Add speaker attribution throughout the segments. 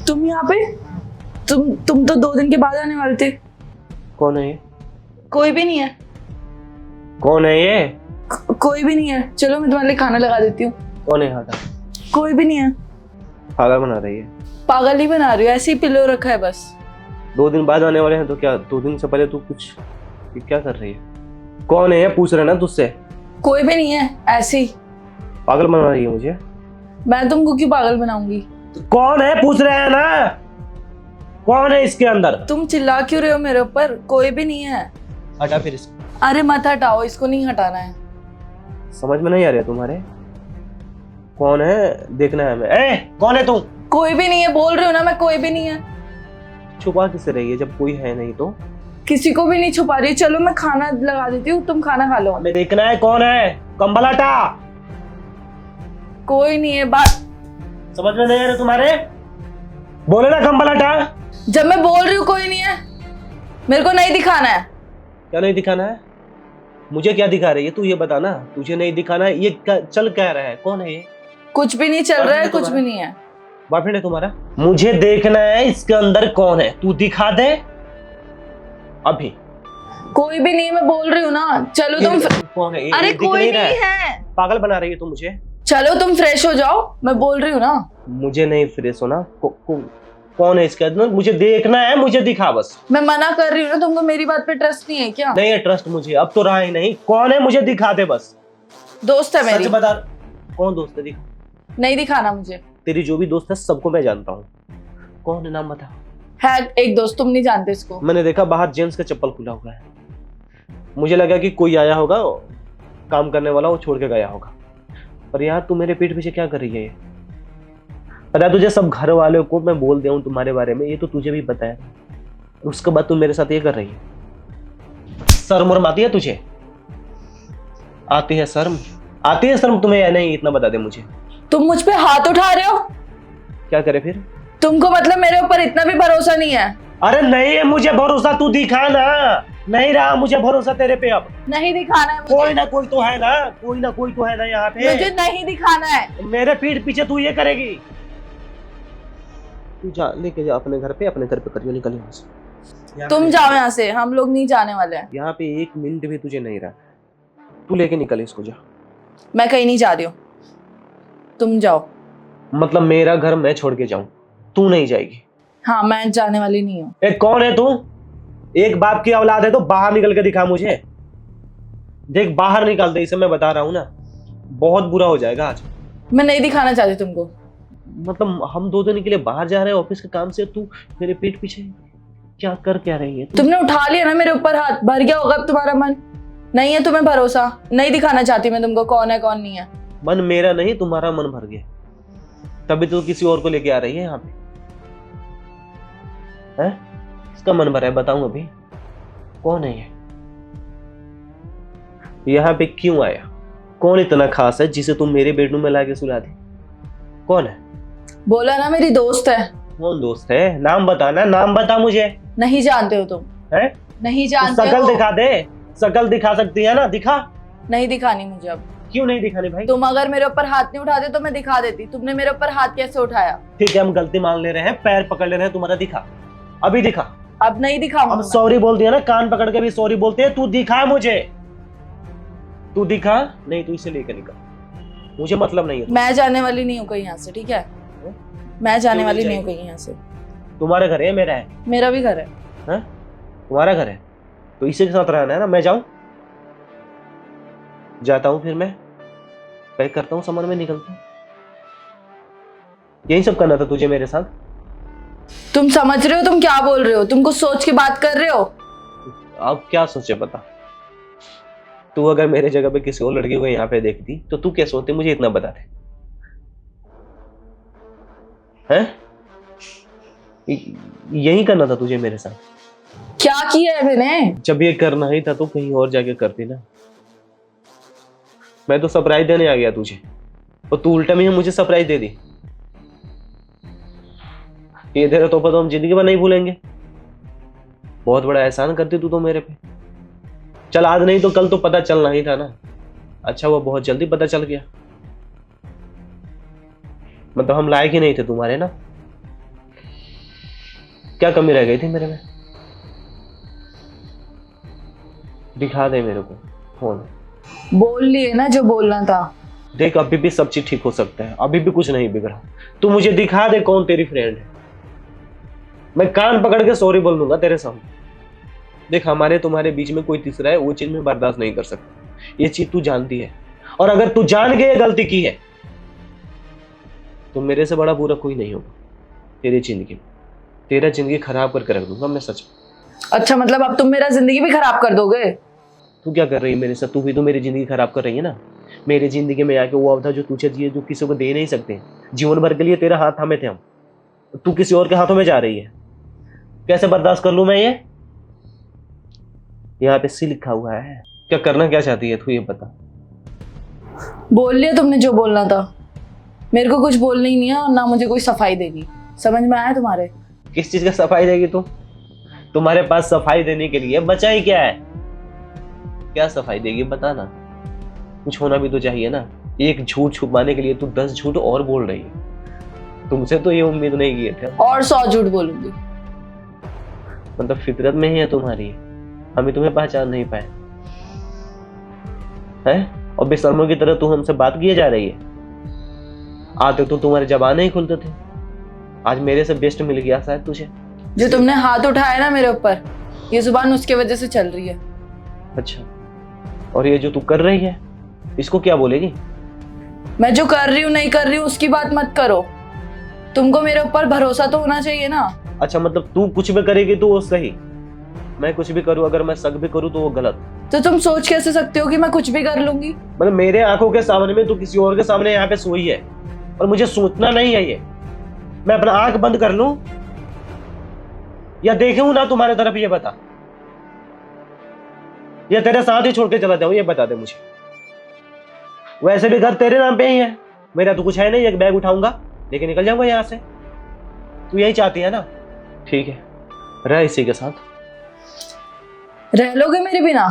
Speaker 1: तुम यहाँ पे? तुम तो 2 दिन के बाद आने वाले थे।
Speaker 2: कौन है ये?
Speaker 1: कोई भी नहीं है।
Speaker 2: कौन है ये?
Speaker 1: कोई भी नहीं है। चलो मैं तुम्हारे लिए खाना लगा देती हूँ।
Speaker 2: कौन है यहाँ का?
Speaker 1: कोई भी नहीं है।
Speaker 2: पागल बना रही है।
Speaker 1: पागल ही बना रही हो, ऐसे ही पिलो रखा है बस।
Speaker 2: 2 दिन बाद आने वाले हैं तो क्या 2 दिन से पहले तू कुछ ये क्या कर रही है? कौन है ये पूछ रहे ना तुझसे?
Speaker 1: कोई भी नहीं है, ऐसे ही।
Speaker 2: पागल बना रही है मुझे।
Speaker 1: मैं तुमको क्यों पागल बनाऊंगी?
Speaker 2: कौन है पूछ रहे हैं ना? कौन है इसके अंदर?
Speaker 1: तुम चिल्ला क्यों रहे हो मेरे ऊपर? कोई भी नहीं है।
Speaker 2: हटा फिर इसको।
Speaker 1: अरे मत हटाओ, इसको नहीं हटाना है।
Speaker 2: समझ में नहीं आ रहा है तुम्हारे? कौन है देखना है हमें। ए, कौन है तू?
Speaker 1: कोई भी नहीं है, बोल रही हूँ ना मैं, कोई भी नहीं है।
Speaker 2: छुपा किससे रही है जब कोई है नहीं तो?
Speaker 1: किसी को भी नहीं छुपा रही। चलो मैं खाना लगा देती हूँ, तुम खाना खा लो।
Speaker 2: हमें देखना है कौन है। कंबल हटा।
Speaker 1: कोई नहीं है। बात
Speaker 2: समझ में नहीं आ रहा तुम्हारे? बोले ना कंबल हटा।
Speaker 1: जब मैं बोल रही हूँ कोई नहीं है, मेरे को नहीं दिखाना है।
Speaker 2: क्या नहीं दिखाना है? मुझे क्या दिखा रही है तू ये बता ना। तुझे नहीं दिखाना है ये चल क्या रहा है? कौन है ये?
Speaker 1: कुछ भी नहीं चल रहा है, कुछ भी नहीं है।
Speaker 2: बॉयफ्रेंड है तुम्हारा? मुझे देखना है इसके अंदर कौन है। तू दिखा दे अभी।
Speaker 1: कोई भी नहीं है, मैं बोल रही हूँ ना। चलो तुम
Speaker 2: कौन है?
Speaker 1: अरे
Speaker 2: दिख
Speaker 1: कोई
Speaker 2: रहा
Speaker 1: नहीं है।
Speaker 2: पागल बना रही है तू मुझे।
Speaker 1: चलो तुम फ्रेश हो जाओ, मैं बोल रही हूँ ना।
Speaker 2: मुझे नहीं फ्रेश होना। कौन है इसके अंदर? मुझे देखना है, मुझे दिखा बस।
Speaker 1: मैं मना कर रही हूँ ना, तुमको मेरी बात पे ट्रस्ट नहीं है क्या?
Speaker 2: नहीं है ट्रस्ट मुझे, अब तो रहा ही नहीं। कौन है मुझे दिखा दे बस।
Speaker 1: दोस्त है मेरी।
Speaker 2: सच बता। कौन दोस्त है? दिखा।
Speaker 1: नहीं दिखाना मुझे।
Speaker 2: तेरी जो भी दोस्त है सबको मैं जानता हूँ। कौन है नाम बता।
Speaker 1: है एक दोस्त, तुम नहीं जानते इसको।
Speaker 2: मैंने देखा बाहर जेंट्स का चप्पल खुला हुआ है। मुझे लगा कि कोई आया होगा काम करने वाला, वो छोड़ के गया होगा। पर यार तू मेरे पीठ पीछे क्या कर रही है ये? पता है तुझे सब घर वालों को मैं बोल दिया हूँ तुम्हारे बारे में, ये तो तुझे भी पता है। उसके बाद तू मेरे साथ ये कर रही है। शर्म वर्म आती है तुझे? आती है शर्म? आती है शर्म तुम्हें या नहीं? इतना बता दे मुझे।
Speaker 1: तुम मुझ पे हाथ उठा रहे हो।
Speaker 2: क्या करे फिर?
Speaker 1: तुमको मतलब मेरे ऊपर इतना भी भरोसा नहीं है?
Speaker 2: अरे नहीं है मुझे भरोसा, तू दिखा ना। नहीं रहा मुझे भरोसा तेरे पे अब।
Speaker 1: नहीं दिखाना है मुझे।
Speaker 2: कोई ना कोई तो है ना, कोई ना कोई तो है ना यहाँ पे।
Speaker 1: मुझे नहीं दिखाना है।
Speaker 2: मेरे पीठ पीछे तू ये करेगी? तू जा, लेके जा अपने घर पे करियो। निकल यहाँ से।
Speaker 1: तुम जाओ यहाँ से, हम लोग नहीं जाने वाले हैं।
Speaker 2: यहाँ पे 1 मिनट भी तुझे नहीं रहा। तू लेके निकल इसको, जा।
Speaker 1: मैं कहीं नहीं जा रही हूँ, तुम जाओ।
Speaker 2: मतलब मेरा घर मैं छोड़ के जाऊं, तू नहीं जाएगी?
Speaker 1: हाँ, मैं जाने वाली नहीं हूँ।
Speaker 2: कौन है तू? एक बाप की औलाद है तो बाहर निकल के दिखा मुझे। देख बाहर निकाल दे इसे, मैं बता रहा हूँ ना, बहुत बुरा हो जाएगा आज।
Speaker 1: मैं नहीं दिखाना चाहती तुमको।
Speaker 2: मतलब हम 2 दिन के लिए बाहर जा रहे हैं ऑफिस के काम से, तू मेरे पीठ पीछे क्या कर क्या रही है?
Speaker 1: तुमने उठा लिया ना मेरे ऊपर हाथ, भर गया होगा अब तुम्हारा मन। नहीं है तुम्हें भरोसा, नहीं दिखाना चाहती मैं तुमको कौन है कौन नहीं है।
Speaker 2: मन मेरा नहीं, तुम्हारा मन भर गया, तभी तो किसी और को लेके आ रही है यहाँ पे। है? इसका मन भरा है, बताऊं अभी? कौन है ये? यहाँ पे क्यों आया? कौन इतना खास है जिसे तुम मेरे बेडरूम में लाके सुला दी? कौन है?
Speaker 1: बोला ना मेरी दोस्त है।
Speaker 2: कौन दोस्त है? नाम बताना, नाम बता मुझे।
Speaker 1: नहीं जानते हो तुम?
Speaker 2: है?
Speaker 1: नहीं
Speaker 2: तो
Speaker 1: जानते
Speaker 2: शकल
Speaker 1: हो?
Speaker 2: दिखा दे। शकल दिखा सकती है ना, दिखा।
Speaker 1: नहीं दिखानी मुझे अब।
Speaker 2: क्यों नहीं दिखानी भाई?
Speaker 1: तुम अगर मेरे ऊपर हाथ नहीं उठाते तो मैं दिखा देती। तुमने मेरे ऊपर हाथ कैसे उठाया?
Speaker 2: ठीक है हम गलती मान ले रहे हैं, पैर पकड़ ले रहे हैं तुम्हारा, दिखा अभी दिखा।
Speaker 1: अब नहीं दिखाऊंगा
Speaker 2: अब
Speaker 1: मैं।
Speaker 2: सॉरी बोल दिया ना, कान पकड़ के भी सॉरी बोलते हैं। तू दिखा मुझे, तू दिखा। नहीं तू इसे लेकर निकल, मुझे मतलब नहीं है।
Speaker 1: मैं जाने वाली नहीं हूँ कहीं यहाँ से, ठीक है? मैं जाने
Speaker 2: क्यों
Speaker 1: वाली
Speaker 2: नहीं
Speaker 1: नहीं हूँ कहीं यहाँ से।
Speaker 2: तुम्हारा घर है मेरा है?
Speaker 1: मेरा भी घर है।
Speaker 2: हाँ? तुम्हारा घर है तो इसी के साथ रहना है ना। मैं जाऊं? जाता हूं, फिर मैं पैक करता हूं सामान में, निकलता हूं। यही सब करना था तुझे मेरे साथ?
Speaker 1: तुम समझ रहे हो तुम क्या बोल रहे हो? तुम कुछ सोच के बात कर रहे हो?
Speaker 2: अब क्या सोचे बता। तू अगर मेरे जगह पे किसी और लड़की को यहाँ पे देखती तो तू क्या सोचती, मुझे इतना बता दे। हैं? यही करना था तुझे मेरे साथ?
Speaker 1: क्या किया है मैंने?
Speaker 2: जब ये करना ही था तो कहीं और जाके करती ना। मैं तो सरप्राइज देने आ गया तुझे और तू उल्टा में मुझे सरप्राइज दे दी। ये तेरा तोहफा तो हम जिंदगी भर नहीं भूलेंगे। बहुत बड़ा एहसान करती तू तो मेरे पे। चल आज नहीं तो कल तो पता चलना ही था ना। अच्छा वो बहुत जल्दी पता चल गया। मतलब हम लायक ही नहीं थे तुम्हारे ना? क्या कमी रह गई थी मेरे में? दिखा दे मेरे को फोन।
Speaker 1: बोल लिए ना जो बोलना था।
Speaker 2: देख, अभी भी सब चीज ठीक हो सकता है, अभी भी कुछ नहीं बिगड़ा। तू मुझे दिखा दे कौन तेरी फ्रेंड है, मैं कान पकड़ के सॉरी बोल दूंगा तेरे सामने। देख, हमारे तुम्हारे बीच में कोई तीसरा है, वो चीज मैं बर्दाश्त नहीं कर सकता। ये चीज तू जानती है, और अगर तू जान के ये गलती की है तो मेरे से बड़ा बुरा कोई नहीं होगा तेरी जिंदगी में। तेरा जिंदगी खराब करके रख दूंगा मैं, सच में।
Speaker 1: अच्छा, मतलब अब तुम मेरा जिंदगी भी खराब कर दोगे?
Speaker 2: तू क्या कर रही है मेरे साथ? तू भी तो मेरी जिंदगी खराब कर रही है ना। मेरी जिंदगी में आके वो अवधा जो तुझे दिए, जो किसी को दे नहीं सकते, जीवन भर के लिए तेरा हाथ थामे थे हम, तू किसी और के हाथों में जा रही है। कैसे बर्दाश्त कर लूं मैं ये? यहाँ पे सी लिखा हुआ है। क्या करना क्या चाहती है तू, ये बता।
Speaker 1: बोल लिया तुमने जो बोलना था। मेरे को कुछ बोलना ही नहीं है और ना मुझे कोई सफाई देगी। समझ में आया तुम्हारे?
Speaker 2: किस चीज का सफाई देगी तू? तुम्हारे पास सफाई देने के लिए बचा ही क्या है? क्या सफाई देगी बता ना। कुछ होना भी तो चाहिए ना। एक झूठ छुपाने के लिए तू 10 झूठ और बोल रही है। तुमसे तो ये उम्मीद नहीं किए थे।
Speaker 1: और 100 झूठ बोलूंगी।
Speaker 2: मतलब फितरत में ही है तुम्हारी, हमें तुम्हें पहचान नहीं पाए हैं। और बेशर्मों की तरह तू हमसे बात किए जा रही है। आते तो तुम्हारे जबान ही खुलते थे। आज मेरे से बेस्ट मिल गया शायद तुझे।
Speaker 1: जो तुमने हाथ उठाया ना मेरे ऊपर, ये जुबान उसके वजह से चल रही है।
Speaker 2: अच्छा, और ये जो तू कर रही है इसको क्या बोलेगी?
Speaker 1: मैं जो कर रही हूँ नहीं कर रही हूँ उसकी बात मत करो। तुमको मेरे ऊपर भरोसा तो होना चाहिए ना।
Speaker 2: अच्छा, मतलब तू कुछ भी करेगी तो वो सही, मैं कुछ भी करूं, अगर मैं शक भी करूं तो वो गलत।
Speaker 1: तो तुम सोच कैसे सकते हो कि मैं कुछ भी कर लूंगी?
Speaker 2: मतलब मेरे आंखों के सामने में तू किसी और के सामने यहाँ पे सोई है, और मुझे सोचना नहीं है ये। मैं अपना आंख बंद कर लूं या देखूं ना तुम्हारे तरफ, ये बता। या तेरे साथ ही छोड़ के चला जाऊं, ये बता दे मुझे। वैसे भी घर तेरे नाम पे ही है, मेरा तो कुछ है नहीं। एक बैग उठाऊंगा लेके निकल जाऊंगा यहाँ से। तू यही चाहती है ना? ठीक है, रह इसी के साथ।
Speaker 1: रह लोगे मेरे बिना?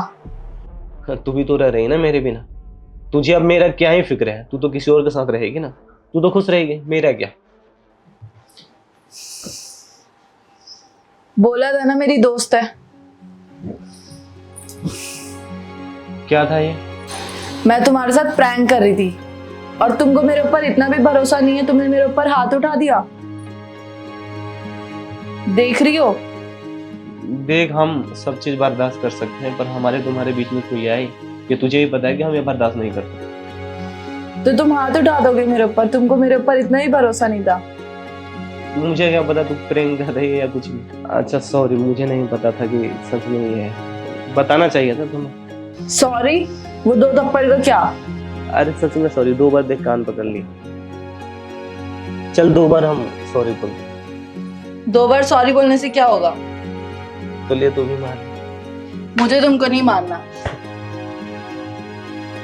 Speaker 2: तू भी तो रह रही है ना मेरे बिना। तुझे अब मेरा क्या ही फिक्र है, तू तो किसी और के साथ रहेगी ना। तू तो खुश रहेगी, मेरा क्या।
Speaker 1: बोला था ना मेरी दोस्त है।
Speaker 2: क्या था ये?
Speaker 1: मैं तुम्हारे साथ प्रैंक कर रही थी और तुमको मेरे ऊपर इतना भी भरोसा नहीं है, तुमने मेरे ऊपर हाथ उठा दिया। देख रही हो?
Speaker 2: देख, हम सब चीज बर्दाश्त कर सकते हैं, पर हमारे तुम्हारे बीच में कोई आए, ये तुझे ही पता है कि हम ये बर्दाश्त नहीं कर सकते।
Speaker 1: तो तुम हाथ उठा दोगे मेरे ऊपर? तुमको मेरे ऊपर इतना ही भरोसा नहीं था?
Speaker 2: मुझे क्या पता तू प्रैंक कर रही है या कुछ भी। अच्छा सॉरी, मुझे नहीं पता था कि सच में ये है। बताना चाहिए था तुम्हें।
Speaker 1: सॉरी? वो 2 थप्पड़ का क्या?
Speaker 2: अरे सच में सॉरी। 2 बार देख कान पकड़ ली। चल 2 बार हम सॉरी बोल।
Speaker 1: 2 बार सॉरी बोलने से क्या होगा?
Speaker 2: तो ले तू भी मार।
Speaker 1: मुझे तुमको नहीं मानना।